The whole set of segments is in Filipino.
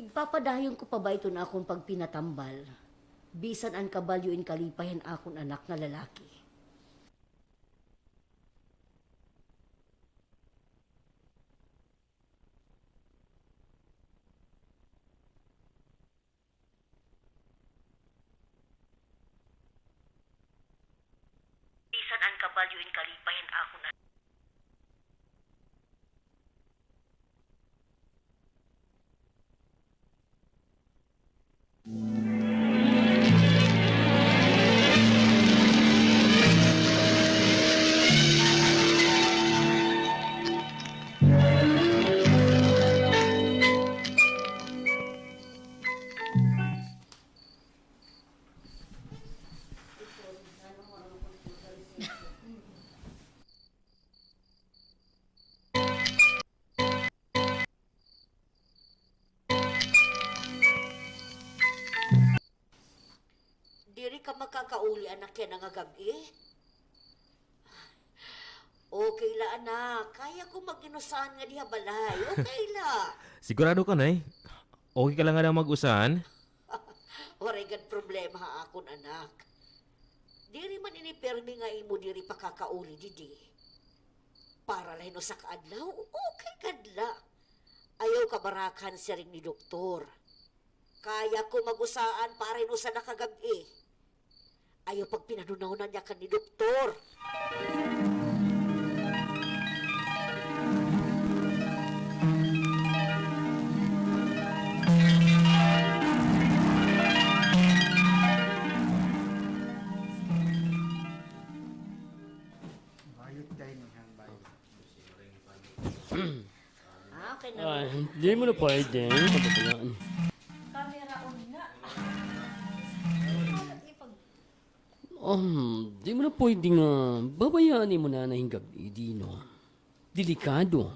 Igpapadayon ko pa ba ito na akong pagpinatambal? Bisan ang kabalyoin kalipayan akong anak na lalaki. Bisan ang kabalyoin kalipayan akong anak. Diri ka makakauli anak yan nga gabi. Okay la anak, kaya ko mag-inusahan nga diha balay. Okay la. Sigurado ka, Nay? Okay ka lang nga na mag-usahan? Waray gad problema ha akon anak. Diri man inipermi nga imo diri pakakauli didi. Para lahin sa kaadlaw, okay kadla. Ayaw kabarakan siya rin ni doktor. Kaya ko mag-usaan para ino sa nakagabi. Ayaw pag pinanunaw na niya ka ni doktor. Bayot kayo ng bayot. Okay na. Ay, hindi mo na pwede. Kababayaan. Camera on na. Di mo na pwede nga. Babayaan mo na na gabi, Dino. Delikado.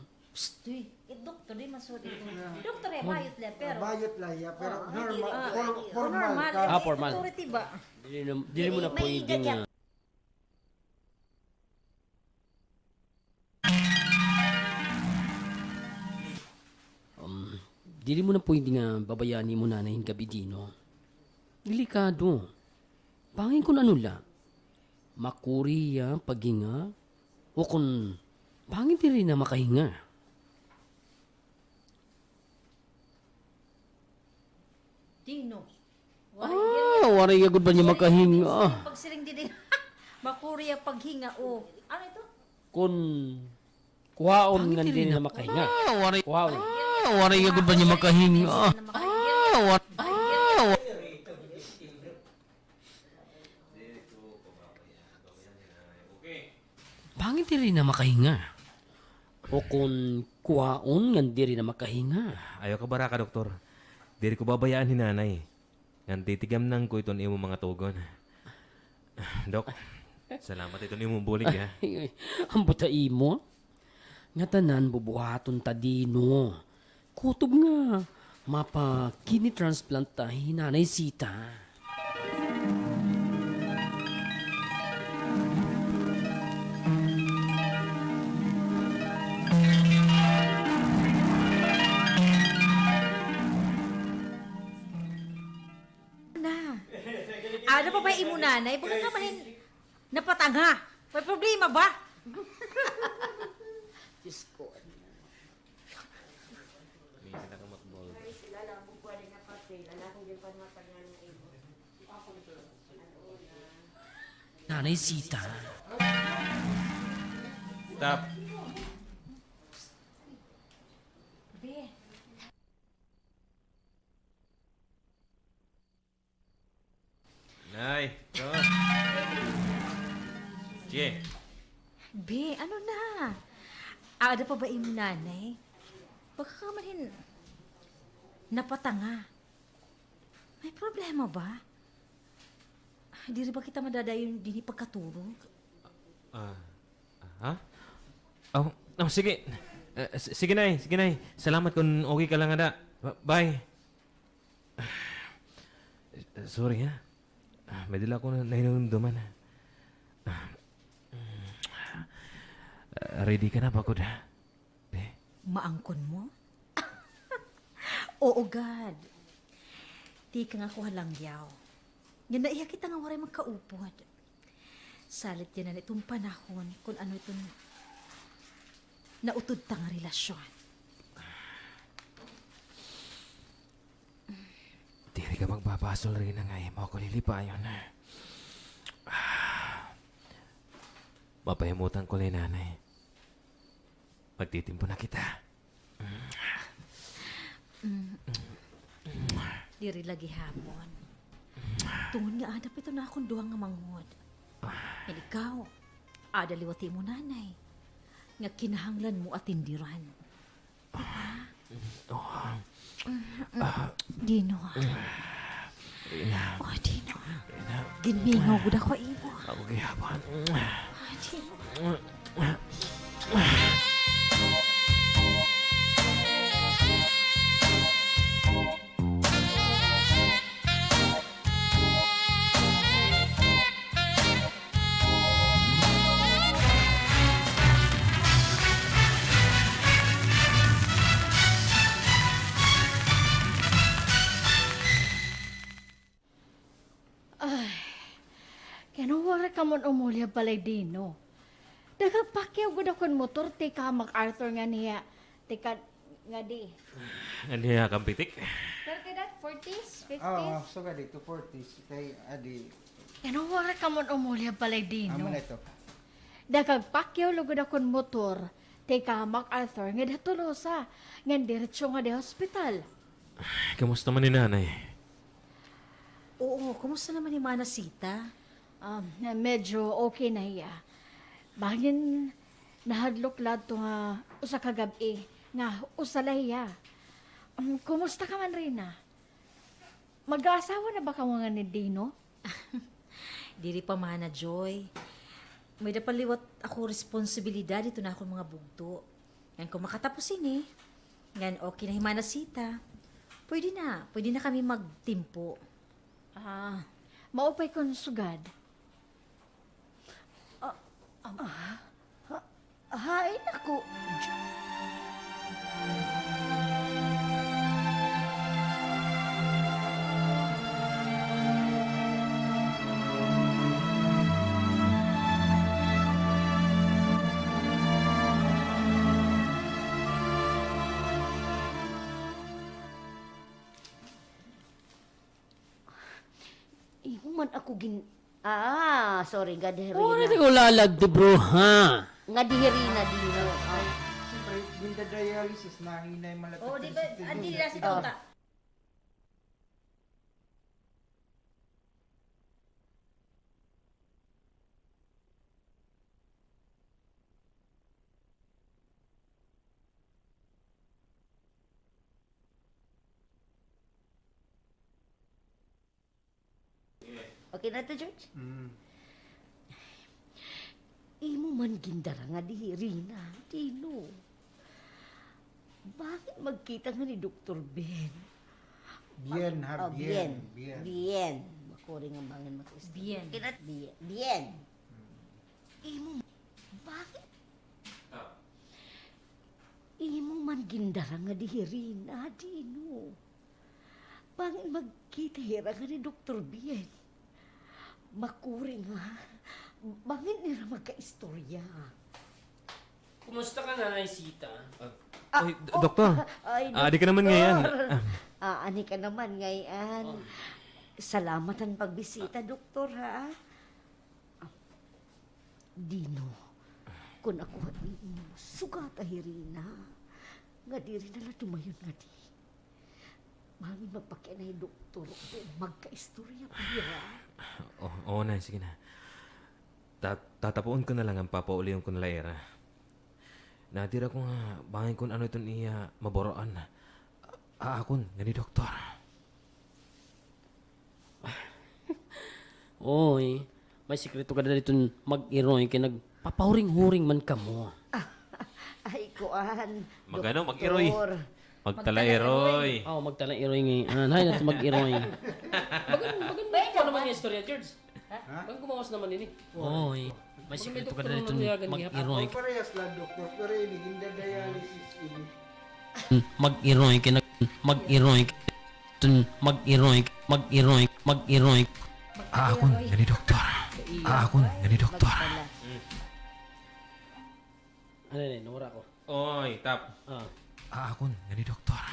Uy, doktor di masud ito. Doktor ya bayot le pero Bayot lang ya, pero hindi, formal normal. ka. Formal. Authority ba? Di mo na May pwede igat nga. Dili mo na pwede nga babayani mo na na gabi, Dino. Delikado. Pangin kung ano la. Makuriya, paghinga. O kung pangin din rin na makahinga. Dino. Waray agad ba niya makahinga? Pag siling didi. Makurya paghinga o. Ano ito? Kung kuhaon nga din na makahinga. Kuhaon. Waray agad ba niya makahinga? Pangit din rin na makahinga. O kung kuhaon nga din rin na makahinga. Ayaw ka baraka, doktor. Diri ko babayaan ni nanay. Ngan titigam nang ko iton imo mga tugon. Dok, salamat iton imo bulig ha. Ay, ang butai mo. Nga tanan bubuhaton ta Dino. Kutob nga. Mapa kidney transplant ta hinanay sita. Na. Ano pa ba imo nanay? Baka ka mahin napatanga. May problema ba? Diyos ko. Ay, sila lang mo pwede nga papel. Alam kong din pa matagal na imo. Nanay sita. Stop. Be. Nay, go. Sige. Be, ano na? Ada pa ba imo nanay? Baka ka mahin napatanga. May problema ba? Di rin ba kita madadayon din pagkatulog? Ha? Oh, sige. Sige, Nay. Sige, Nay. Salamat kung okay ka lang ada. Bye. Sorry, ha? May dila ko na nahinunduman. Ready ka na, Bakod, ha? Maangkon mo? Oo, God. Di ka nga kuha lang yaw. Nga naiya kita nga waray magkaupod. Salit yan na itong panahon kung ano itong nautod ta nga relasyon. Diri ka magbabasol rin na nga mo ako lilipayon. Mapahimutan ko ni nanay. Magtitimpo na kita. Diri lagi hamon. Tungod nga adap ito na akong duwang nga manghod. And ikaw, ada liwati mo nanay. Nga kinahanglan mo at tindiran. Dino. Oh, Dino. Ginmingaw ko na ko imo. Ako gihapon. Dino. Wala ka mon umulya balay dino. Dagapakyaw gud akong motor ti ka MacArthur nga niya. Tika nga di. Ano niya kang pitik? Pero kaya 40s, 50s. Oo, so ka dito 40s kay adi. Wala ka mon umulya balay dino. Amo na ito. Dagapakyaw lugod akong motor ti ka MacArthur nga di Tolosa. Nga diretso nga di hospital. Kamusta man ni nanay? Oo, kumusta naman ni Manasita? Medyo okay na hiya. Bangin nahadlok lad to nga usa ka gabi nga usa la hiya. Kumusta ka man rin na? Mag-aasawa na ba ka mga ni Dino? Diri pa mana, Joy. May dapaliwat ako responsibilidad dito na akong mga bugto. Yan kung makatapos ini, yan okay na Manasita. Pwede na kami magtimpo. Maupay kon sugad. Hain ako. Ihuman ako sorry, Wala gadherina. di ko lalagdi bro, ha? Nga dihirina, Dino. Siyempre, ginda dialysis na hinay malapit. Oh, di ba? sa sistema. Andi na si Kauta. Okay na to, George? Mm. Imo man gindara nga dihirina, Dino. Bakit magkita nga ni Dr. Ben? Bien, ha, bien. Bien. Bien. Makuri nga bangin matis. Bien. Kinat bien. Bien. Imo, bakit? Imo man gindara nga dihirina, Dino. Bangin magkita hira nga ni Dr. Bien. Makuri nga. Bangin nila magka-istorya. Kumusta ka na, Sita? Ay, doktor. Ay, Di ka naman ngayon. ani ka naman ngayon. Salamat ang pagbisita, doktor, ha? Dino, kung ako sugata hirina, nga di rin nala tumayon nga di. Mami magpakinay, doktor, magka-istorya pa ha? Oo na, sige na. Tatapuon ko na lang ang papauliyon ko nila era. Natira ko nga, bangin kung ano itong iya maboroan. Akon, nga ni doktor. Oy, may sikreto ka na dito mag-iroy kaya nagpapahuring-huring man ka mo. Ay, kuan, Magano, mag-iroy. Magtala-eroy. Magtala iroy ngayon. Hay natin mag-iroy. Maganda ko naman yung istorya, George. Bang gumawas naman ini. Oy, may sikreto ka na dito mag-iroy. Parehas lang, doktor, pero ini ginda dialysis ini. Mag-iroy kaya mag-iroy. Mag-iroy. Akon, gani doktor. Akon, gani doktor. Ano na, nawara ko. Oy, tap. Ah. Akon, gani doktor.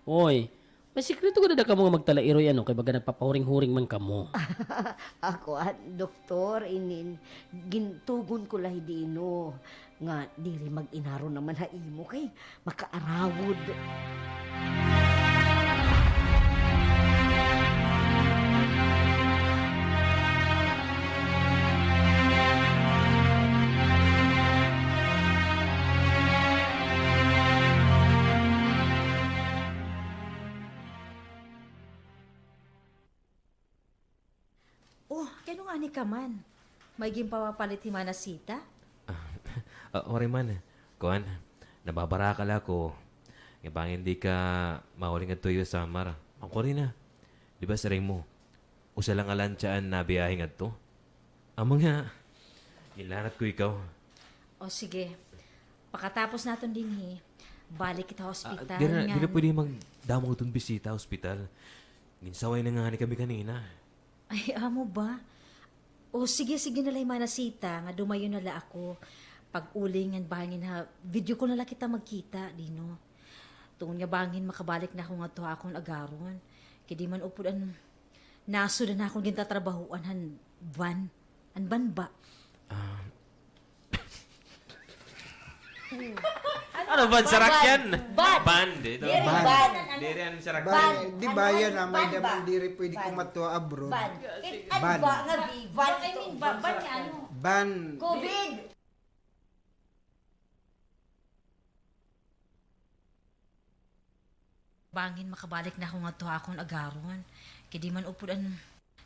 Oy, may sikreto ko na ka mga magtala-iroy ano, kay baga nagpapahuring-huring man kamo. Ako, doktor, gintugon ko lahi dino. Nga, diri mag-inaro naman ha imo kay makaarawod. Oh, kano nga ni ka man? May gimpapapalit himana sita? Ori man, kuan, nababara ka la ko. Nga bang hindi ka mahuling at tuyo sa Mar. Ang ko rin na. Di ba saring mo? Usa lang alansyaan na biyahing at to. Amang nga, ilanat ko ikaw. O sige, pakatapos natin din balik kita hospital. Di na pwede magdamang itong bisita hospital. Ginsaway na nga ni kami kanina. Ay, amo ba? O sige nalay manasita, nga dumayo nala ako. Pag uling nga bangin ha, video ko nala kita magkita, dino. Tungod nga bangin makabalik na ako nga to akong agaron. Kaya di man upod an naso na akong gintatrabahuan han van. An ban ba? Ano ban? Sarak yan? Ban! Ban, dito. Ban! Diri yan sarak. Di ba yan na may damang diri pwede kumato abroad? Ban. Ban. Nga ban. I mean, ban nga ano? Ban. COVID! Bangin makabalik na ako nga to akong agaron. Kaya di man upod an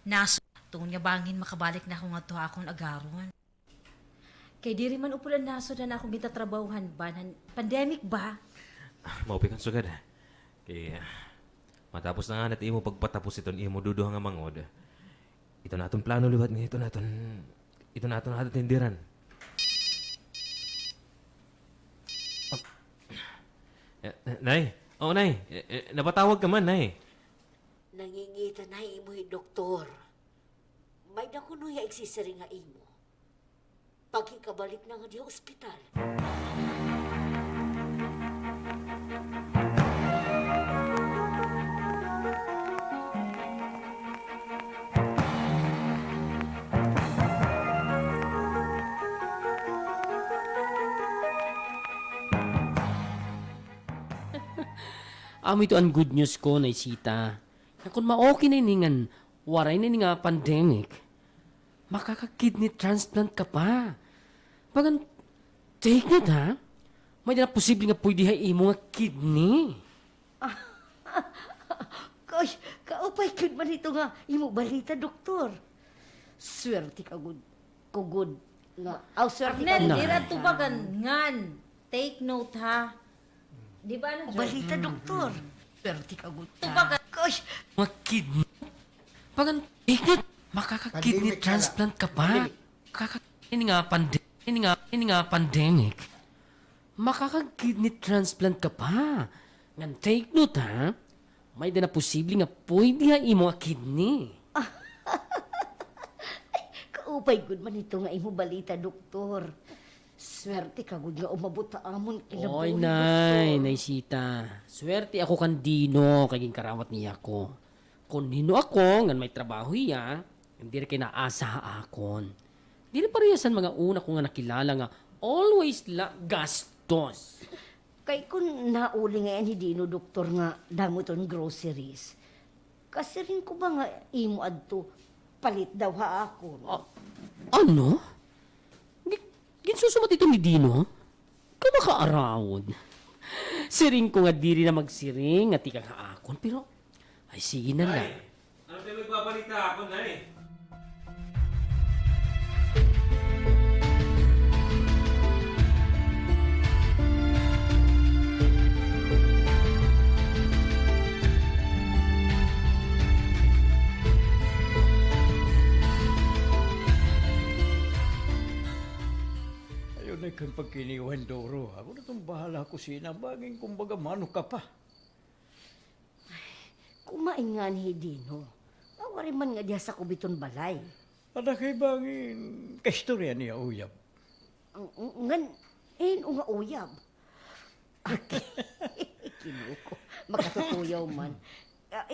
naso. Tungod nga bangin makabalik na ako nga to akong agaron. Kaya di rin man upod an naso na akong gitatrabahuhan ba? Pandemic ba? Maupikan sugad. Kaya, matapos na nga natin imo pagpatapos iton imo duduha nga mangod. Ito naton plano liwat nga ito naton tindiran. Nay, nay, napatawag ka man, nay. Nangingita na imo doktor. May nakuno ya eksisiri nga imo. Pagkikabalik na nga di ospital. Amo ito ang good news ko na isita. Na kung ma-okay na iningan, waray na nga pandemic, makaka-kidney transplant ka pa. Bagan, take it ha? May na posible nga pwede ha imo nga kidney. Koy, kaupay kun man ito nga imo balita doktor. Swerte ka good. Kugod nga. Aw swerte ka. Nel, Na. ira tubagan ngan. Take note ha. Di ba ano, Joy? Balita doktor. Swerte ka good. Tubagan. Koy, Mga kidney. Bagan, take it. Makaka-kidney Pandemic ka transplant ka pa. Ini nga pandemic. Makaka-kidney transplant ka pa. Ngan take note ha. May na posible nga pwede ha imo nga kidney. kaupay good man ito nga imo balita doktor. Swerte ka good nga umabot ta amon Oy, kinabuhi, nay, doktor. naysita. Swerte ako kan Dino, kaging karawat niya ko. Kung nino ako, ngan may trabaho iya, hindi rin kinaasa akon. Di rin parehasan mga una ko nga nakilala nga, always gastos. Kay kun nauli nga yan Dino doktor nga damoton groceries. Kasi rin ko ba nga imo adto palit daw ha ako. Ano? Ginsusumat ito ni Dino? Kamakaaraod. Siring ko nga diri na magsiring at ikang haakon, pero ay sige na lang. Ano tayo magbabalita ako, nay? Walay kang pagkiniwan, Doro. Ako na itong bahala ko sinabagin kumbaga mano ka pa. Kumain nga ni Dino. Tawari man nga diya sa kubiton balay. Ada kay bangin kaistorya niya uyab. Ngan, nga uyab. Okay. Kinuko. Makatutuyaw man.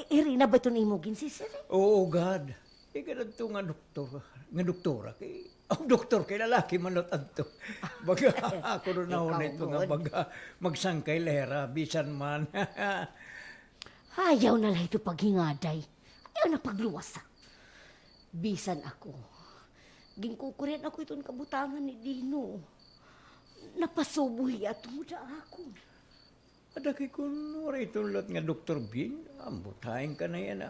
Irina ba ito na imugin si Sir? Oo, God. Ganun to nga doktor. Nga doktora. Ang doktor kay lalaki manot adto. Baga ako rin na ito nga baga magsangkay lera. Bisan man. Ayaw na lang ito paghingaday. Ayaw na pagluwasa. Bisan ako. Gingkukurin ako itong kabutangan ni Dino. Napasubuhi at muda ako. Ada kay kun wala itong lot nga Dr. Bin. Ambutahin ka na yan.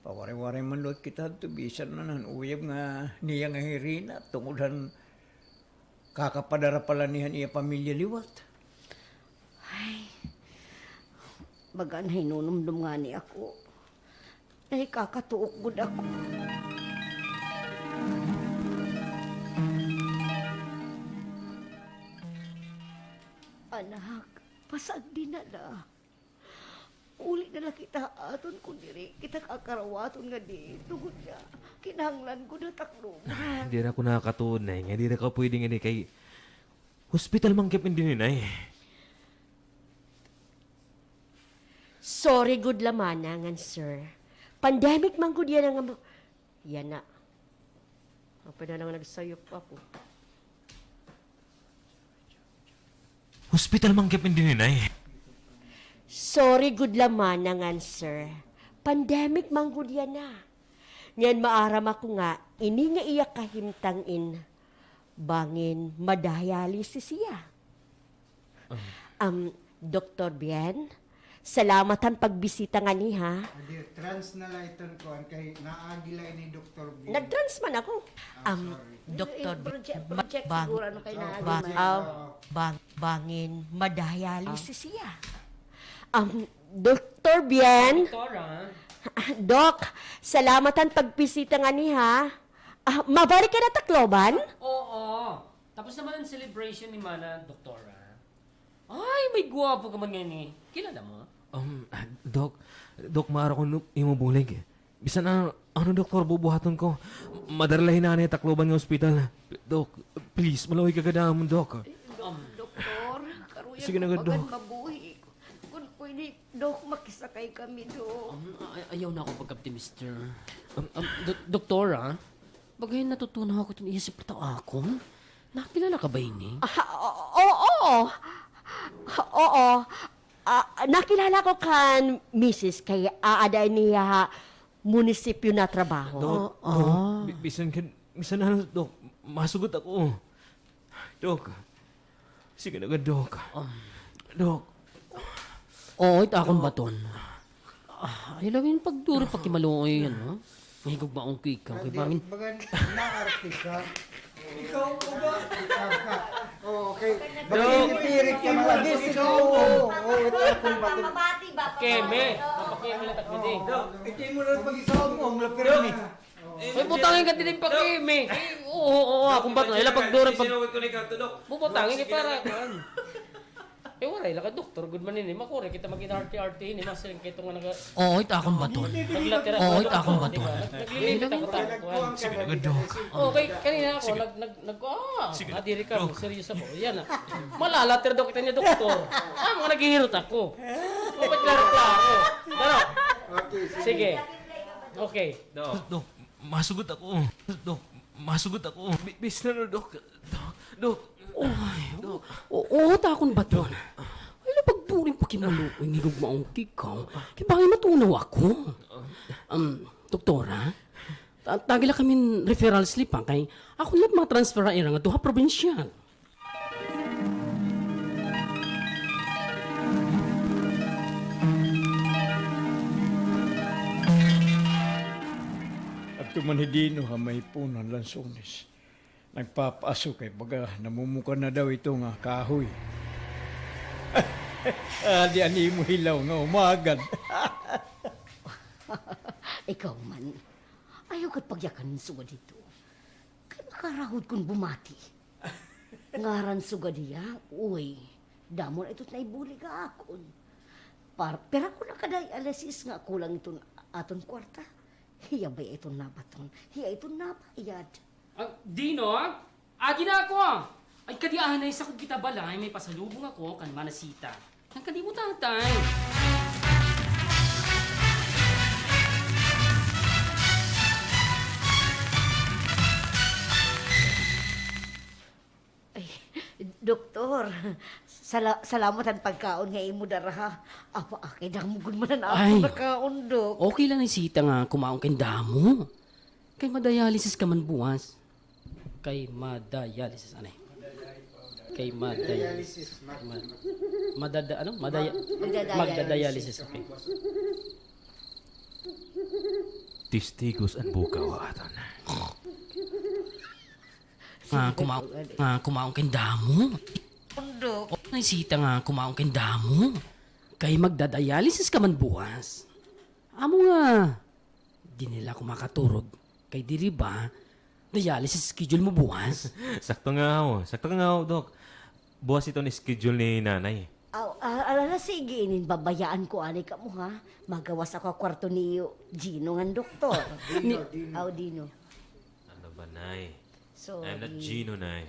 Pawari-wari man lot kita to bisan na nan uyab nga niya nga hirina. Tungudan kakapadara pala niyan iya pamilya liwat. Bagan hinunumdum nga ni ako. Ay kakatuok gud ako. Anak, pasag din na la. Uli na lang kita aton kung diri kita kakarawaton nga di. Tugod nga, kinahanglan ko na taklo. Hindi na ako nakakatunay. Hindi na ka pwedeng ini kay hospital manggap din ninay. Sorry, good lamanangan, sir. Pandemic man good yan ang... Yan na. Apa na nang nagsayop ako. Hospital manggap din ninay. Sorry, good lamanangan, sir. Pandemic man good yan na. Ngayon maaram ako nga, ini nga iya kahimtangin. Bangin, madialysis siya. Dr. Bien, salamatan pagbisita nga ni ha. Adi, trans na lang iton ko kay naagila ni Dr. B. Nag-trans man ako. Dr. Project Bang, siguro ano kay na. bangin, madialysis siya. Dr. Bien, Doc, salamatan pagbisita nga ni ha. Mabalik ka na Tacloban? Oo. Tapos naman ang celebration ni Mana, doktora. Ay, may guwapo ka man ngayon eh. Kilala mo? Dok, maara ko imubulig. Bisan na, doktor, bubuhaton ko. Madarlahin na na Tacloban nga ospital. Dok, please, malaway ka kadamon, Dok. Doktor, karuyan Sige na, ko Dok. bagan mabuhi. Kung pwede, Dok, makisakay kami, Dok. Ayaw na ako pagka-optimister. Doktora, bagay natutunan ako itong iisip na ako. Nakilala ka ba ini? Oo. Nakilala ko kan Mrs. kay aaday niya munisipyo na trabaho. Dok, bisan na, Dok, masugot ako. Dok, sige na, Dok. Dok, Oo, ito akong baton. Ay, lawin pagduri pakimaluoy yan, ha? Mahigog ba ang kikaw? Kay bangin. Bagan na-arte ka. Ikaw ko ba? Oo, okay. Bagan itirik ka mga gisip ko. Oo, ito akong bato. Keme! Papakeme lang takbidi. Ito mo na pag-isaw mo, ang lapirmi. Ay, butangin ka din pakeme. Oo, akong baton. Ay, pagduri pag... ko ni Kanto, Dok. Bubutangin kay para kan. Eh, waray lang ka, doktor. Good man ini. Makure kita mag-arte-arte ini. Masiling kayo nga naga... Oo, ito akong baton. Oo, ito akong baton. Naglilipit ako takuan. Sige na, Dok. Okay, kanina ako, nadiri ka, serious ako. Yan na. Malalater daw kita niya, doktor. Mga naghihirot ako. Mapaklaro-klaro. Dalo. Sige. Okay. Dok, masugot ako. Dok, masugot ako. Bis na, Dok. Dok. Oo, takon baton. Ay, napagduring pakimalukoy, ngigog maong kikaw. Kaya bakit matunaw ako? Doktora, tagila kami referral slip ha, kay ako lang matransfer na nga duha probinsyan. At tumanhidino ha may punan lansones. Nagpapaaso kay baga namumuka na daw ito nga kahoy. Di ani mo hilaw nga umagad. Ikaw man, ayaw ka't pagyakan suwa dito. Kaya makarahod kong bumati. Ngaran suga diya, uy, damon ito't naibuli ka akon. Pero ako nakadialysis nga kulang iton aton kwarta. Hiya ba iton nabaton? Hiya iton nabayad. Dino, agi na ako. Ay, kadiahan na isa kong kita balay, may pasalubong ako kan manasita. Ang kalimutan tayo. Ay, doktor, salamat ang pagkaon nga imo dara. Apa akay damugod man na Ay. ako nakaon, dok. Okay lang ni Sita nga kumaong kay damo. Kay madialysis ka man buwas. Kay madialysis, anay? Kay madialysis. Magdadialysis. Okay. Testigos ang bukaw aton. Kumaong kay damo. Dok. Okay ni Sita nga kumaong kay damo. Kay magdadialysis ka man buwas. Amo nga. Di nila kumakaturog. Kay diri ba, dialysis schedule mo buwas. Sakto nga ako, Dok. Buwas ito ni schedule ni nanay. Alala, sige, bayaan ko ani ka mo, ha? Magawas ako kwarto ni Gino nga doktor. Dino. Ano ba, Nay? So, I'm not Gino, Nay.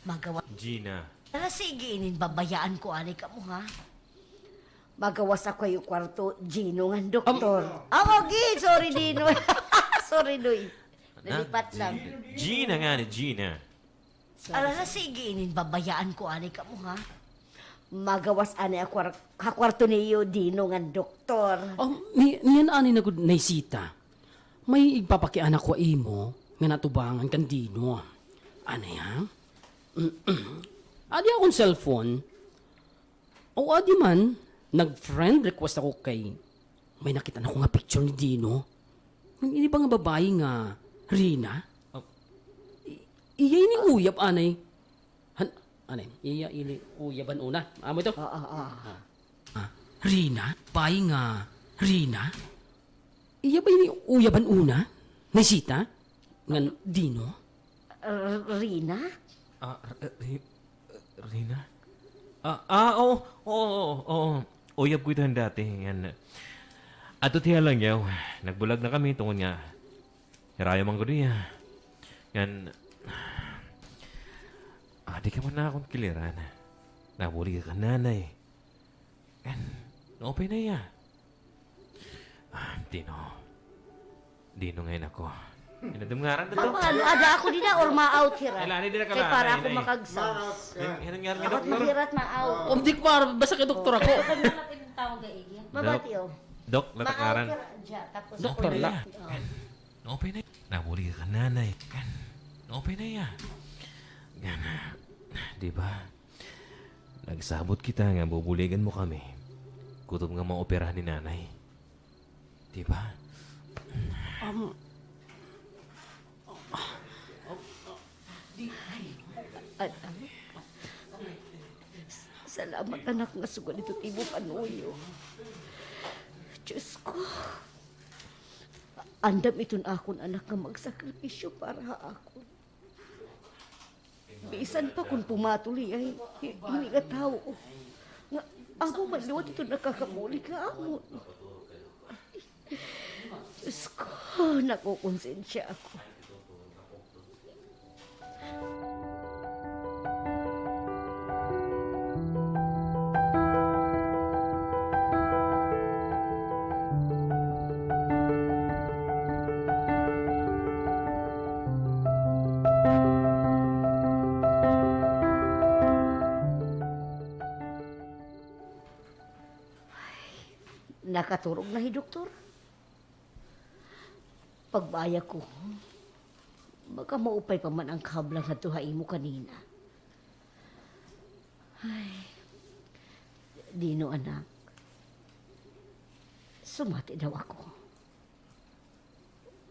magawas. Gina. Alala, sige, bayaan ko ani ka mo, ha? Magawas ako yung kwarto Gino nga doktor. Okay, sorry, Dino. Sorry, Noy. Nalipat lang. Gina nga ni Gina. Alala, sige, babayaan ko ani ka mo, ha? Magawas ani ako kakwarto niyo Dino nga doktor. Niyan ani na gud naisita. May igpapakianak ko imo nga natubangan kan Dino. Ano ya? Adi akong cellphone. O adi man, nag-friend request ako kay may nakita na ko nga picture ni Dino. Yung ini ba nga babae nga Rina? Iya ini uyab anay. Anay, iya ini uyaban una. Amo ito? Rina? Babae nga Rina? Iya ba ini uyaban una? Naisita? Ngan Dino? Rina? Rina? Oo. Uyab ko ito dati. Yan. Ato tiya lang yaw. Nagbulag na kami tungkol nga. Hirayo man ko niya. Yan. Di ka man na akong kiliran. Nabuli ka nanay. Yan. Open na iya. Dino ngayon ako. Inadumngaran na to. Paano, ada ako din na or ma-out hira? Kailangan din na ka Kay ba? para Nay, ako nay. makagsams. Yan nga nga Ako doktor. mahirat ma-out. Dik para basta kay doktor ako. Mabati, oh. Dok, Ma-out natakaran. hira dyan. Tapos Doktor ako la. Open na. Nabuli ka nanay. Open na iya. Yan. Di ba? Nagsabot kita nga bubuligan mo kami. Kutob nga maoperahan ni nanay. Di ba? Salamat anak nga sugal ito tibo panuyo. Diyos ko. Andam iton akon anak nga magsakripisyo para akon. Bisan pa kung pumatuli ay hindi ka tao. Nga, amo maliwat ito nakakapuli ka amo. Diyos ko, nakukonsensya ako. Nakaturog na doktor. Pagbaya ko, baka maupay pa man ang kablang na tuhain mo kanina. Ay, Dino anak, sumati daw ako.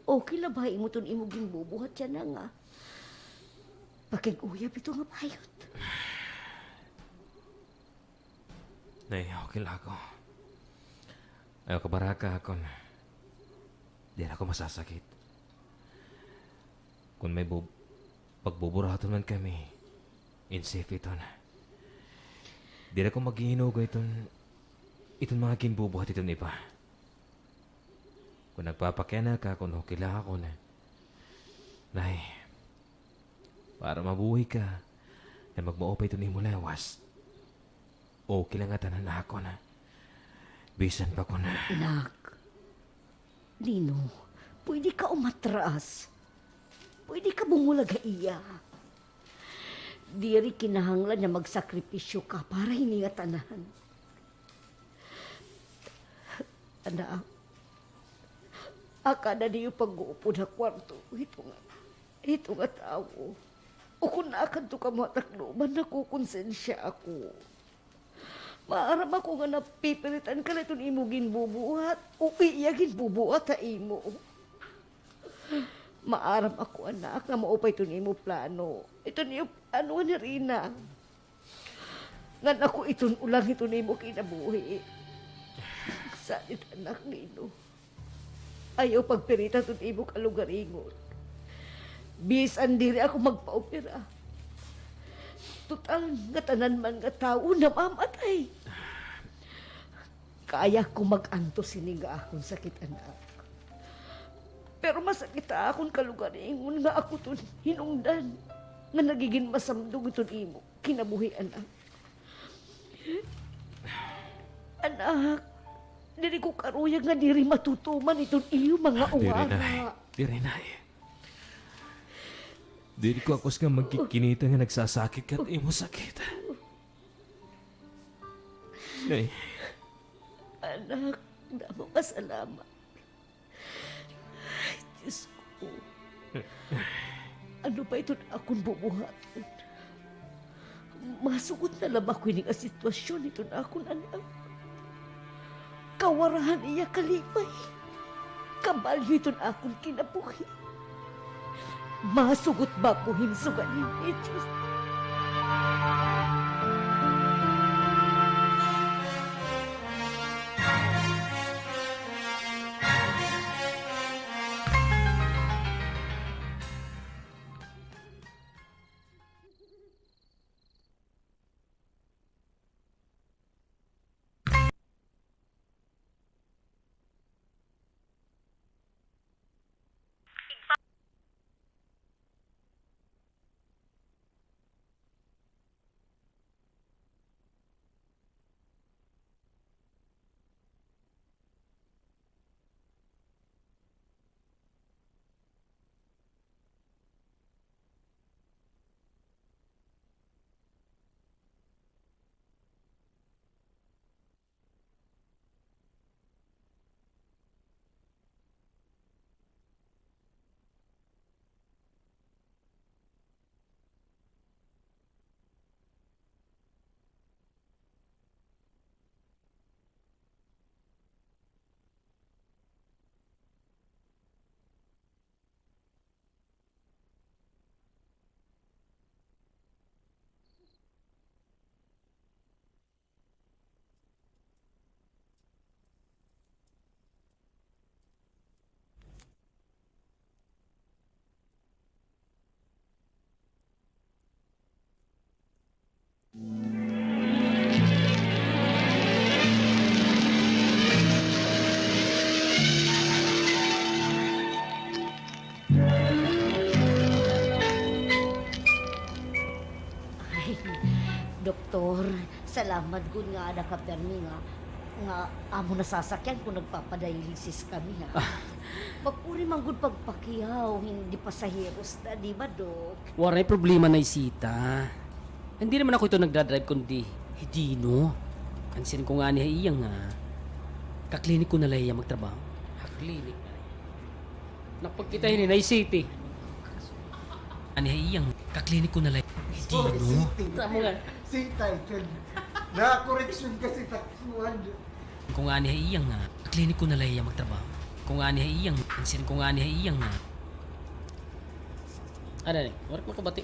Okay la ba imo ton imo ginbubuhat siya na nga. Pakig-uyab ito nga payot. Nay, okay lang ako. Ayaw kabaraka ako. Di na ako masasakit. Kung may pagbuburato man kami, Insafe iton. Di na ko maghihinugo iton mga kinbubuhat iton iba. Kung nagpapakena ka, kung hukila ako na. Nay, para mabuhay ka, na magmaopay ito ni mo lawas. Okay lang nga tanan ako na. Bisan pa ko na. Anak, Nino, pwede ka umatras. Pwede ka bumulaga iya. Diri kinahanglan na magsakripisyo ka para hiningatanan. Anak, akada niyo pag-uupo na kwarto, ito nga tao. O kung naakad to ka mga takluban, nakukonsensya ako. Maaram ako nga napipilitan ka na itong imo ginbubuhat o iya ginbubuhat ha imo. Maaram ako anak nga maupay itong imo plano. Ito niyo plano ni Rina. Ngan ako itong ulang ito imo kinabuhi. Salit anak nino. Ayaw pagpirita itong imo kalugaringon. Bisan diri ako magpa-opera. Total nga tanan man nga tao na mamatay. Kaya ko mag-anto siniga akong sakit anak. Pero masakit akong kalugaringon nga ako to hinungdan. Nga nagiging masamdog ito imo. Kinabuhi anak. Anak, diri ko karuyag nga diri matutuman itong iyo mga uwaga. Diri na eh. Diri ko akos nga magkikinita nga nagsasakit kat imo sakit. Nay, Anak, damo ka salamat. Ay, Diyos ko. Ano ba ito na akong bubuhatin? Masugot na lang ako yung sitwasyon ito na akong anak. Kawarahan iya kalipay. Kabalyo ito na akong kinabuhi. Masugot ba ko himsuganin ni Diyos? Doktor, salamat gud nga ada ka permi nga amo nasasakyan kung nagpapadialysis kami ha. Magpuri man gud pagpakiyaw, hindi pasaheros na, di ba, Dok? Waray problema na isita. Hindi naman ako ito nagdadrive kundi Hidino. Kansin ko nga ni Iyang nga. Kaklinik ko na lang iya magtrabaho. Kaklinik na lang. Napagkita yun na City. Ani Iyang, kaklinik ko na lang. Hidino. Tama nga. Title. Na-correction kasi taksuhan. Kung nga ni Iyang nga, kaklinik ko na lang iya magtrabaho. Kung nga ni Iyang, kansin ko nga ni Iyang nga. Ano na, warak makabati.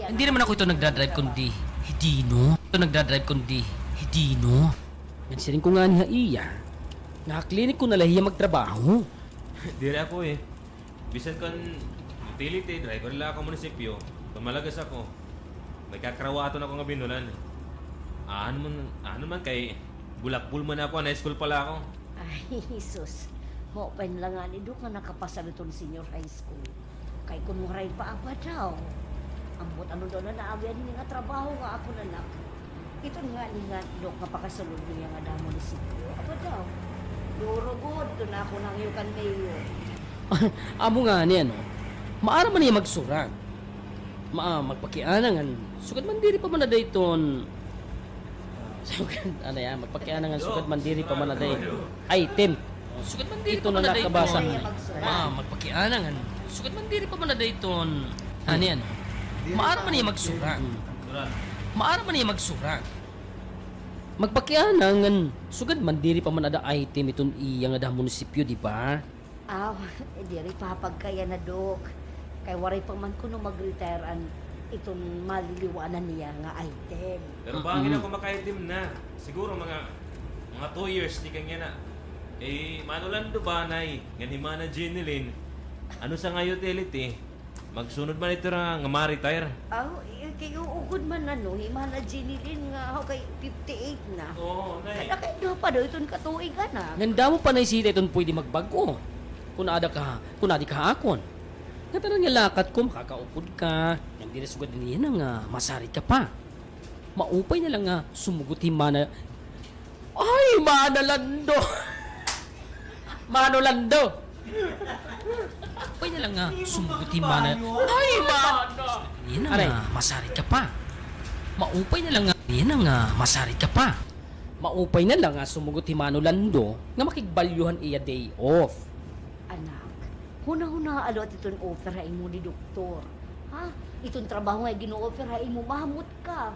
Hindi naman ako ito nagdadrive kundi Hidino. Ito nagdadrive kundi Hidino. Kansin ko nga ni Iya. Nakaklinik ko na lang iya magtrabaho. diri ako eh. Bisan kan utility driver lang ako munisipyo. Pamalagas ako. may kakarawaton ako nga binulan. Ano man kay bulakbul man ako, na school pala ako. Ay, Jesus. Mo pa lang nga ni Duk nga nakapasa nito ni senior high school. Kay kung maray pa apa daw. Ambot ano daw na naagyan ni nga trabaho nga ako nanak. Ito nga ni nga Duk nga pakasulod niya nga damo ni Sipyo. Apa daw? Duro good, to na ako nang yukan kayo. Amo nga ni ano, maara man niya magsurat. Magpakianangan. Sugad man diri pa man na dayton. Sugad ano yan, magpakianangan sugad man diri pa man na day. Item. Sugad man diri pa man na nakabasa. Magpakianangan. Sugad man diri pa man na dayton. Ano yan? Maara man niya magsurat. Maara man niya magsurat. Magpakianangan. Sugad man diri pa man ada item iton iya nga da munisipyo, di ba? Aw, diri papagkaya na Duk. Kay waray pa man kuno mag-retire an itong maliliwanan niya nga item. Pero bangin ako makaitim na. Siguro mga 2 years di kanya na. Manolando ba nay? Ganima na Jeneline. Ano sa nga utility? Magsunod man ito nga ma-retire. Aw, kay uugod man ano, himana Jeneline nga ako kay 58 na. Oo, nay. Kaya kay do pa daw itong katuig na. Nganda mo pa na isita iton pwede magbago. Kung adi ka akon. Natanan nga lakat ko, makakaupod ka. Yang diri sugad niya na nga, masarit ka pa. Maupay na lang nga, sumuguti mana. Ay, manalando! Manolando! Maupay na lang nga, sumuguti mana. Ay, Niya na nga, masarit ka pa. Maupay na lang nga, niya na nga, masarit ka pa. Maupay na lang nga, sumuguti manolando, nga makigbalyuhan iya day off. Anak, huna-huna alo at itong offer mo ni doktor. Ha? Itong trabaho nga gino-offer mo, mahamot ka.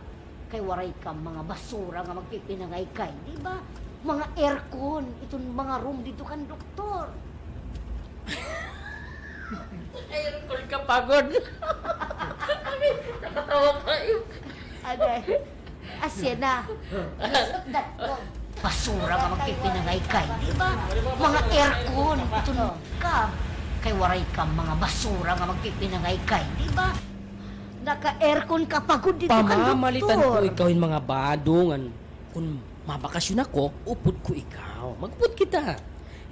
Kay waray ka mga basura nga magpipinangay kay, di ba? Mga aircon, itong mga room dito kan doktor. Aircon ka pagod. Nakatawa kayo. Agay, asya na. Basura nga magpipinangay kay, di ba? Mga aircon, itong ka. Kay waray ka mga basura nga magpipinangay kay, di ba? Naka-aircon ka pagod dito kan doktor. Pamamalitan ko ikaw yung mga badongan. Kung mabakasyon ako, upod ko ikaw. Magupod kita.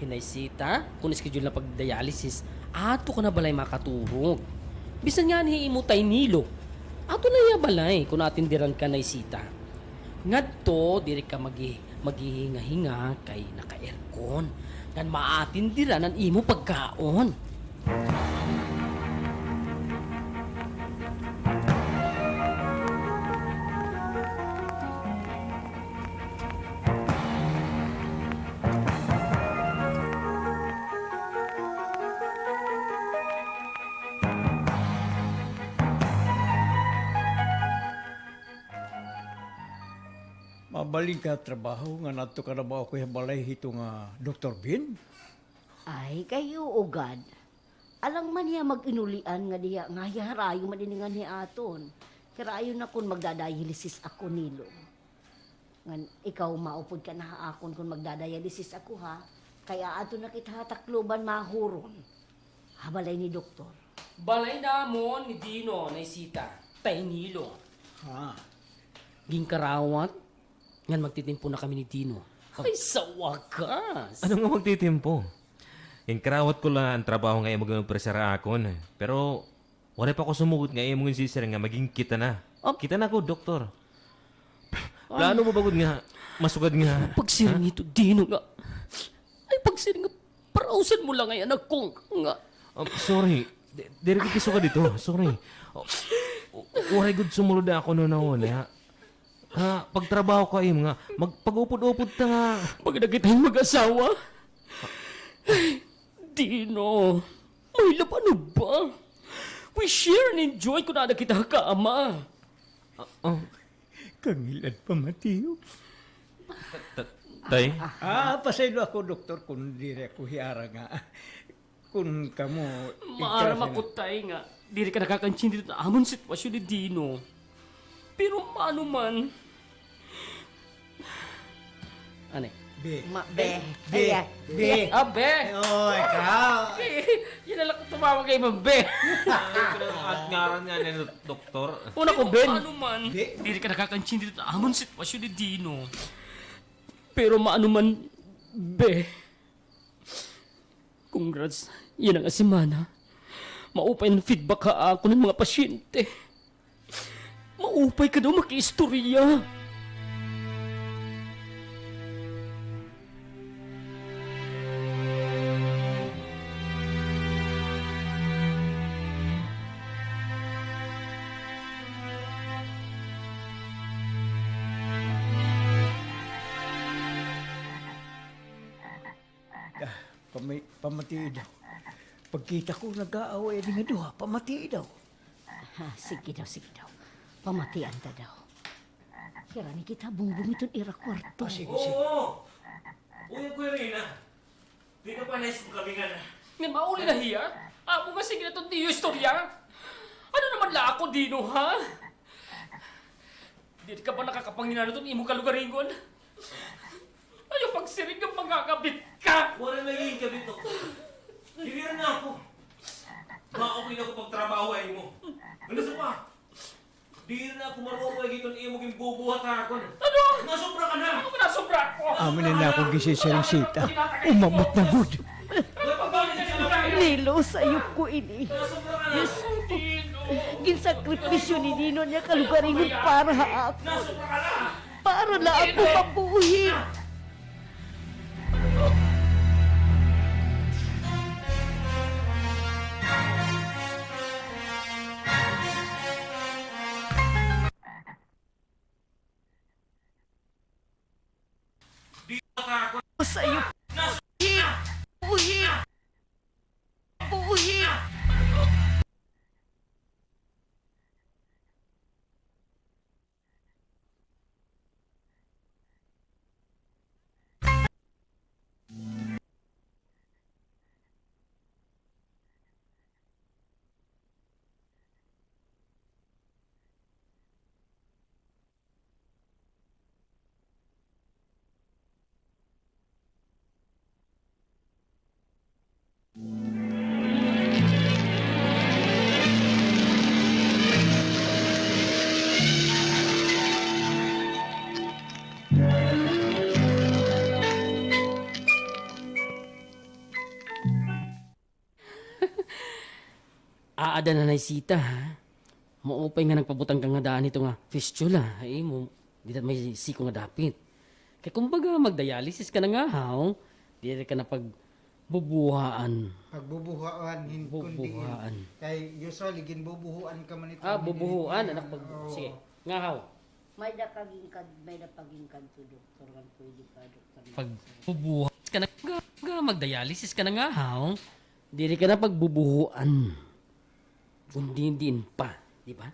Hinaysita, kung schedule na pag-dialysis, ato ka na balay makaturog. Bisan nga niimutay nilo. Ato na iya balay kung atindiran ka naysita. Ngadto, diri ka maghihinga-hinga kay naka-aircon. Nan maatindiran ang imo pagkaon. Mabaling ka trabaho nga nato ka na ba ako yung balay hito nga Dr. Bin? Ay, kayo ugad. Alang man niya mag-inulian nga diya, nga harayo maniningan ni aton. Karayo na kung magdadialysis ako nilo. Ngan, ikaw maupod ka na akon kung magdadialysis ako ha. Kaya ato na kita takloban mahuron. Habalay ni doktor. Balay na mo ni Dino naysita. Tainilo. Ha? Gingkarawat. Ngan magtitimpo na kami ni Dino. Ay, sa wakas! Ano nga magtitimpo? Yung karawat ko lang ang trabaho ngayon mag-presara akon. Pero wala pa ako sumugot ngayon mong sisir nga maging kita na. Kita na ko, doktor. Plano mo bagod nga? Masugad nga. Pagsiring ito, Dino nga. Ay, pagsiring nga, parausan mo lang ay anak kong nga. Sorry. Diri kiso ka dito. Sorry. Waray good sumulod na ako noon na una. Pagtrabaho ko ay mga magpag-upod-upod ta nga. Pag nagkitayong mag-asawa. Ay, Dino, may ano ba? We share and enjoy kung na kita ka, ama. Kangilad pa, Mateo. Tay? Pasaylo ako, doktor, kung dire ako hiara nga. Kung kamo... Maara makutay nga. Diri ka nakakanchin dito na amon sitwasyon ni Dino. Pero paano man? Ane, Be. Be. Be. Be. Ah, be! Oh, ikaw. Yan na lang kung tumawag kay Ma'am Be. At ngaran nga ni doktor. Una ko, Ben. Be. Hindi ka nakakantindi dito amon sitwasyon ni Dino. Pero maano man, Be. Congrats. Yan ang asimana. Maupay ng feedback ka ako ng mga pasyente. Maupay ka daw makiistorya. Pamati daw. Pagkita ko nag-aaway din nga duha, pamati daw. Sige daw. Pamatian ta daw. Kira ni kita bumbong itong ira kwarto. Oo! Uy, Kuya Rina. Di ka pa nais mo kami nga na. Nga mauli na hiya? Amo nga sige na itong diyo istorya? Ano naman la ako, Dino, ha? Di ka ba nakakapanginan itong imo kalugaringon? Ayaw pagsirig ng magkakabit ka! Wala na yung kabit, doktor. Hiliran na ako. Maokay na ako pagtrabaho ay mo. Ano sa pa? Di na ako marunong ay itong imo kong bubuhat ako. Ano? Nasobra ka na! Ano ba nasobra ko? Amin na ako gisisirisita. Umabot na good. Napagalit ka na lang! Nilo, sa'yo ko ini. Nasobra ka na! Dino! Ginsakripisyo ni Dino niya kalugaringon para ako. Nasobra ka na! Para na ako mabuhin. Sa'yo. Buhin. Buhin. Aada na sita, ha? Maupay nga nagpabutang ka nga daan ito nga fistula. Ay mo, di na may siko nga dapit. Kaya kumbaga magdialysis ka na nga, haw. Di ka na pagbubuhaan. Pagbubuhaan, kundi Bubuhaan. kay usually ginbubuhuan ka man ito. Bubuhuan, anak pag... Oo. Sige, nga haw. May napagingkad to doktor. Kan pwede ka doktor. Pagbubuhan ka na nga, magdialysis ka na nga, haw. Di ka na pagbubuhuan. Kundi din pa, di ba?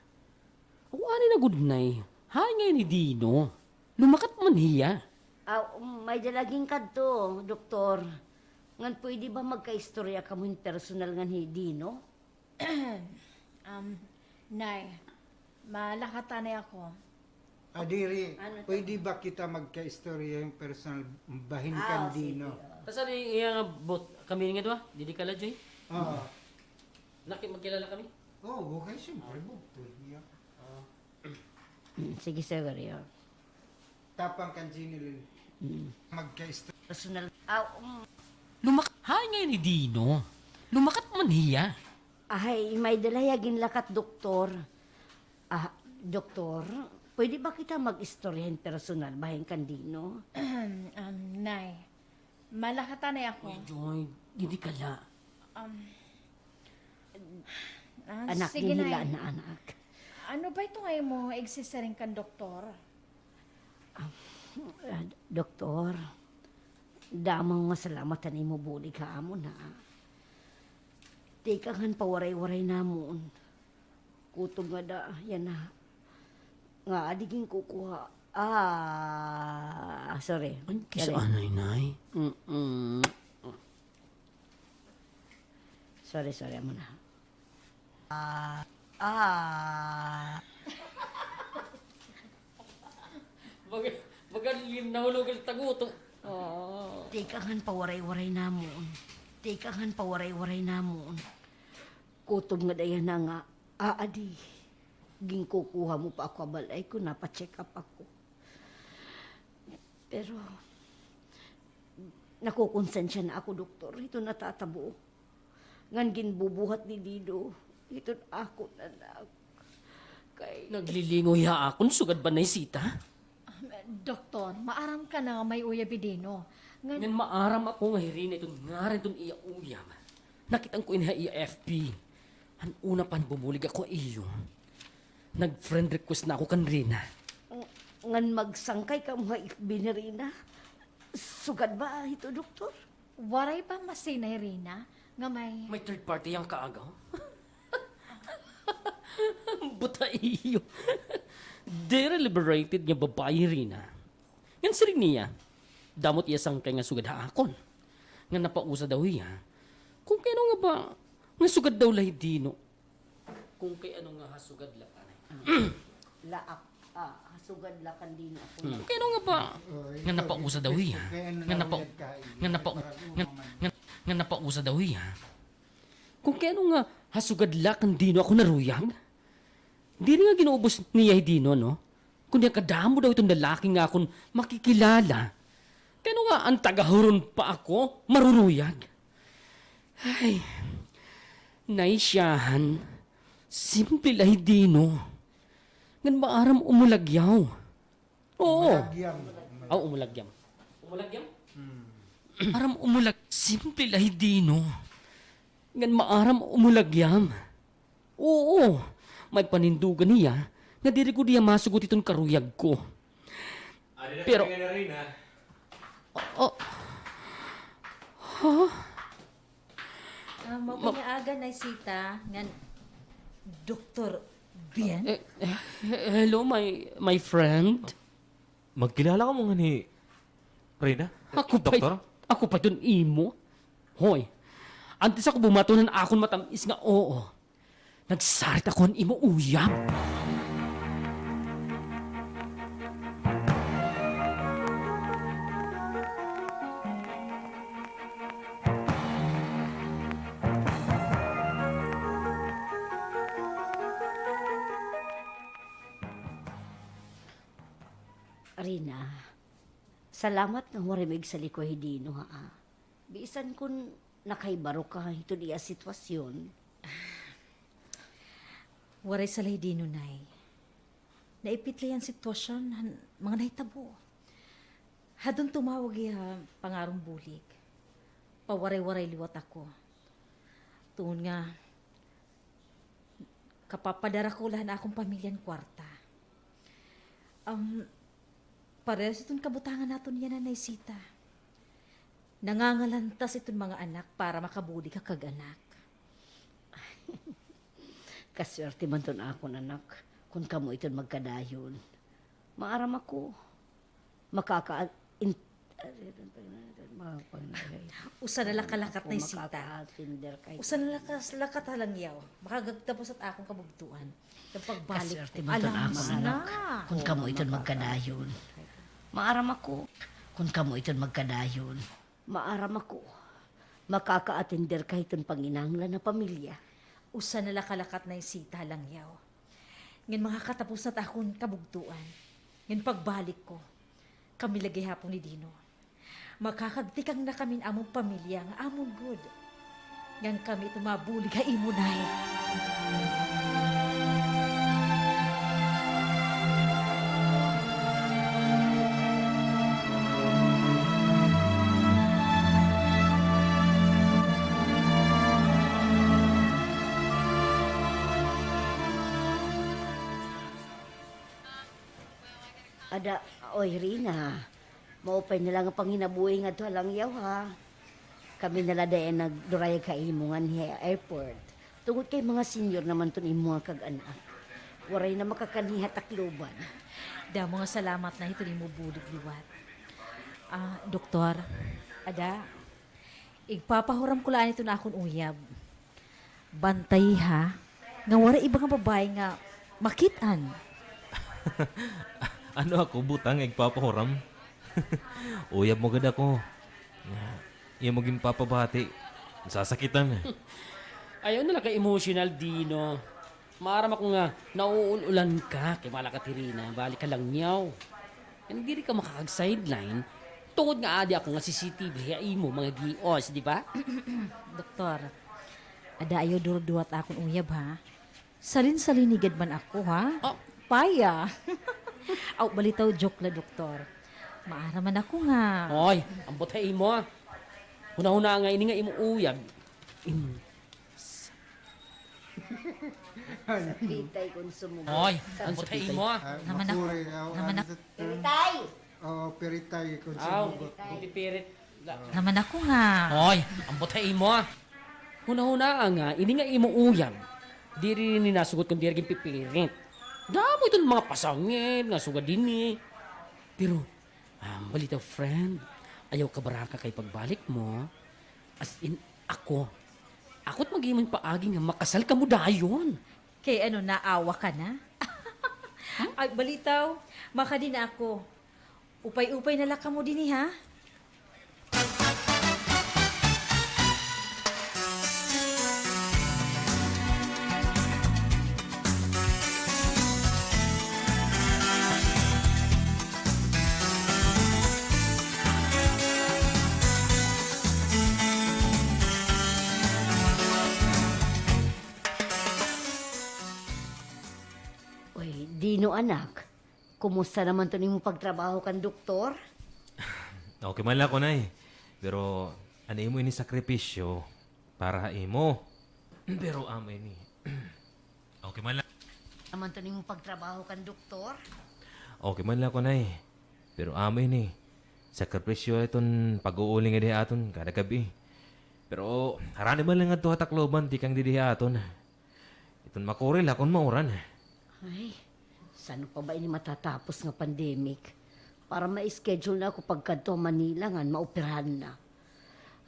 Ako ani na good nay. Hay ngayon ni Dino. Lumakat man hiya. May dalaging kadto, doktor. Ngan pwede ba magkaistorya ka mo in personal nga ni Dino? Nay, malakatanay ako. Adiri, Ano to? pwede ba kita magka-istorya yung personal bahin kan Dino? Tasan iya nga bot kami nga dua, didi kala joy. Oo. Magkilala kami. Oh, okay, siyempre. Bukto. Yeah. Sige, Severio. Tapang kan Ginilin. Magka-istorya. Personal. Lumakat hay ngayon ni Dino. Lumakat man hiya. Ay, may dalayagin lakat, doktor. Doktor, pwede ba kita mag-istoryahin personal bahin kan Dino? Nay, malakatanay ako. Uy, Joy, didi kala. Anak, sige, Nay. dihilaan na anak. Ano ba ito ngayon mo egsisaring kan doktor? Doktor, damang masalamatan mo buli ka amo na. Di ka nga pawaray-waray namon. Kutog nga da, yan na. Nga, adiging kukuha. Sorry. Ay, kisa anay, nay. Sorry, amo na. Magaling nahulog ang taguto. Oo. Tikangan pawaray-waray namon. Tikangan pawaray-waray namon. Kutob nga dayan na nga, aadi. Ginkukuha mo pa ako balay ko, napacheck up ako. Pero, nakukonsensya na ako, doktor. Ito natatabo. Ngan ginbubuhat ni Dido. Ito ako na kay... Naglilingoy ha akon, sugad ba na sita? Doktor, maaram ka na nga may uyabidino. Ngan maaram ako nga hirin itong nga rin itong iya uyam. Nakitang ko ina iya FB. Ang una pan bumulig ako iyo. Nag-friend request na ako kan Rina. Ngan magsangkay ka mga binirina. Sugad ba ito, doktor? Waray pa masinay Rina nga may... May third party ang kaagaw. Buta iyo. Dere liberated nga babae Rina. Ngan sirig niya. Damot iya sangkay nga sugad haakon. Nga napausa daw iya. Kung kaya nga ba, nga sugad daw lahi dino. Kung kaya nga hasugad la ka Laak, sugad lakan din ako. Kung kaya nga ba, nga napausa daw iya. Nga napausa daw iya. Kung kaya nga hasugad la kan dino ako naruyag. Di rin nga ginuubos niya dino, no? Kung niya kadamo daw itong lalaki nga akong makikilala. Kaya nga ang tagahuron pa ako, maruruyag. Ay, naisyahan, simple lahi dino. Ngan maaram umulagyaw. Oo. Umulagyam. Umulagyam? Aram simple lahi dino. Ngan maaram umulagyam. Oo. May panindugan niya na diri ko diya masugot itong karuyag ko. Pero... Mapaniaga na sita, ngan Dr. Bien? Hello, my friend. Magkilala ka mo nga ni Rina? Doktor? Ako pa dun imo. Hoy, antes ako bumato ng akon matamis nga oo. Nagsarit ako ng imo uyap. Rina, salamat nga marimig sa likoy dino ha. Bisan kun nakaibaro ka ito diya sitwasyon. Waray sa lahi dino, nay. Naipitli ang sitwasyon, mga nahitabo. Hadon tumawag iya pangarong bulig. Pawaray-waray liwat ako. Tuon nga, kapapadara ko lahat na akong pamilyan kwarta. Parehas itong kabutangan naton yan na naisita. Nangangalantas itong mga anak para makabuli ka kag-anak. Kaswerte man ton ako anak kung kamo iton magkadayon. Maaram ako. Usa na lakalakat na isita. Makaka-atender kay. Usa na lakat halang yaw. Makagagtapos at akong kabugtuan. Kapag balik Kaswerte man ton ako anak kung kamo iton magkadayon. Maaram ako kung kamo iton magkadayon. Maaram ako. Makaka-atender kay iton panginanglan na pamilya. Usa na lakalakat na isita lang yaw. Ngin makakatapos at akong kabugtuan. Ngin pagbalik ko, kami lagi hapon ni Dino. Makakagtikang na kami among pamilya nga among good. Ngan kami tumabuli ka imunay. Ada, oy Rina, maupay na lang ang panginabuhi nga to lang yaw ha. Kami nala dayan nagduraya ka imungan hiya airport. Tungod kay mga senior naman to imo nga kag-anak. Waray na makakaniha takluban. Damo nga salamat na ito ni mo bulig liwat. Doktor, ada, igpapahuram ko laan ito na akong uyab. Bantay ha, nga wala ibang babae nga makitan. Ano ako, butang, igpapahuram? Uyab mo gad ako. Iya mo papabati. Sasakitan. Ayaw na lang ka-emotional, Dino. Maaram ako nga, nauululan ka kay Mala Katerina. Balik ka lang niyaw. Hindi rin ka makakag-sideline. Tungod nga adi ako nga CCTV, hayay mo mga gios, di ba? Doktor, ada ayo dur-duwat akong uyab ha. Salin-salinigad man ako ha. Oh. Paya. Aw, balitaw joke la, doktor. Maara man ako nga. Oy, ambot hay mo. Huna-huna nga ini nga imo uyab. Pitay konsumo. Oy, ambot hay mo. Naman ako. Makuri, Naman ako. Peritay! Oh, peritay Aw, konsumo. hindi pirit. Naman ako nga. Oy, ambot hay mo. Huna-huna nga, ini nga imo uyab. Di rin ninasugot kung di rin pipirit. Damo ito mga pasangin, nga sugad din eh. Pero, balita friend, ayaw ka baraka kay pagbalik mo. As in, ako't mag-imon paagi nga makasal ka mo dayon. Kay ano, naawa ka na? Ay, balitaw, maka din ako. Upay-upay na laka mo din ha? Uy, Dino anak, kumusta naman to mo pagtrabaho kan doktor? Okay man lang ko na Pero ano mo ini sakripisyo para imo. Pero amo ini. Okay man lang. Naman to mo pagtrabaho kan doktor? Okay man lang ko na Pero amo ini. Sakripisyo iton pag-uuling nga di aton kada gabi. Pero harani man lang ato hatakloban di kang di aton. Iton makuril akon mauran. Ay, saan pa ba ini matatapos nga pandemic? Para ma-schedule na ako pagkadto Manila nga maoperahan na.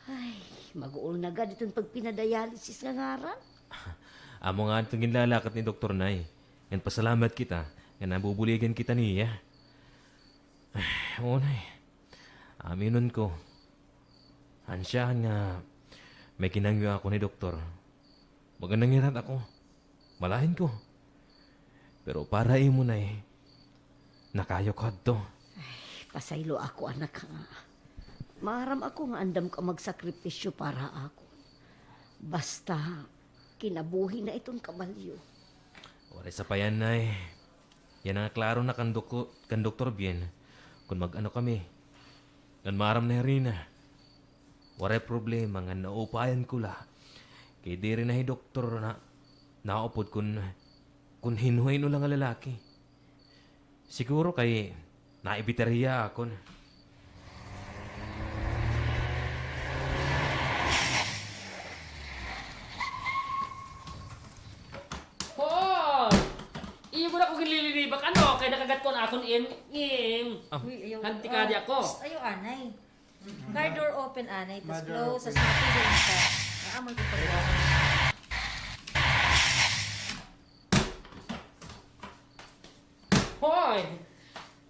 Ay, mag-uol na agad itong pagpinadialysis nga ngaran. Amo nga itong ginlalakat ni Dr. Nay. Yan pasalamat kita. Yan nabubuligan kita niya. Ay, oo Nay. Aminon ko. Hansyahan nga may kinangyo ako ni Doktor. Magandang irat ako. Malahin ko. Pero para imo na nakayo ko to. Pasaylo ako anak nga. Maram ako nga andam ka magsakripisyo para ako. Basta kinabuhi na itong kabalyo. Wala sa payan na Yan ang klaro na kan Dr. Bien. Kung mag-ano kami. Kan maram na rin Wala problema nga naupayan ko la. Kaya di rin na doktor na naupod kung hinuhay no lang ang lalaki. Siguro kay naibiteriya ako. Oh! Iyo mo na kung gililibak ano, kaya nakagat ko na akong im. Uy, ayaw. Hanti ka di ako. Psst, ayaw, anay. Car door open, anay. Tapos close, sa snappy din ka. Naamoy ko pa. Hoy!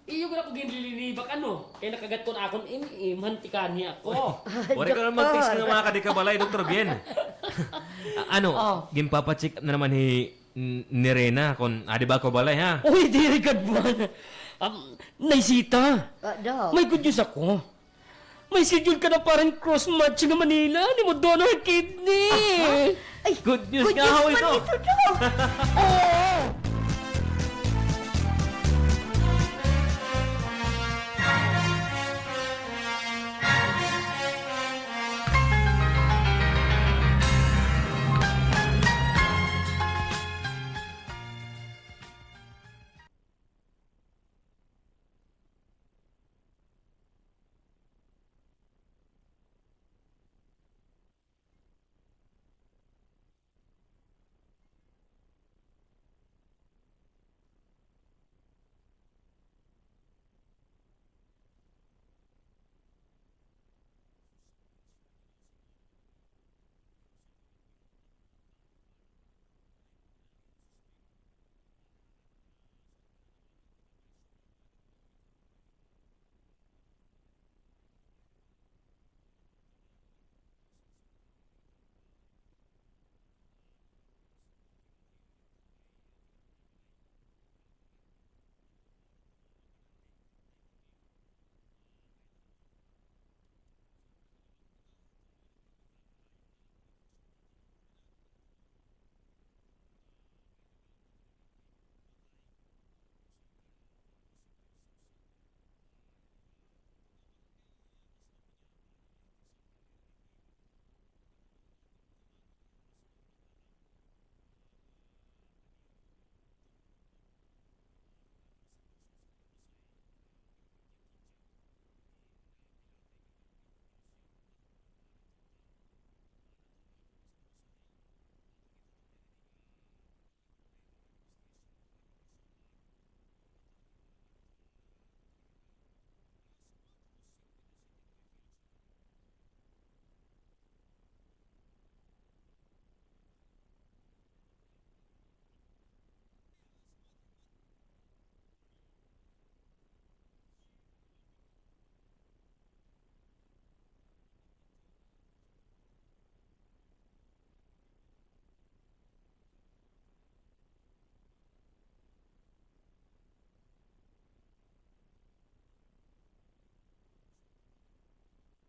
Iyo mo na kung gililibak ano, kaya nakagat ko na akong im. Hanti ka niya ako. Wala ka naman tiks ng mga kadikabalay, Dr. Bien. Ano, gimpapacheck na naman ni Rena kung adi ba ko balay ha? Uy, di rigad mo. Naisita. Daw. May good news ako. May schedule ka na parang cross-match ng Manila. Ni mo donor kidney. Ay, Good news nga ho ito. Oo!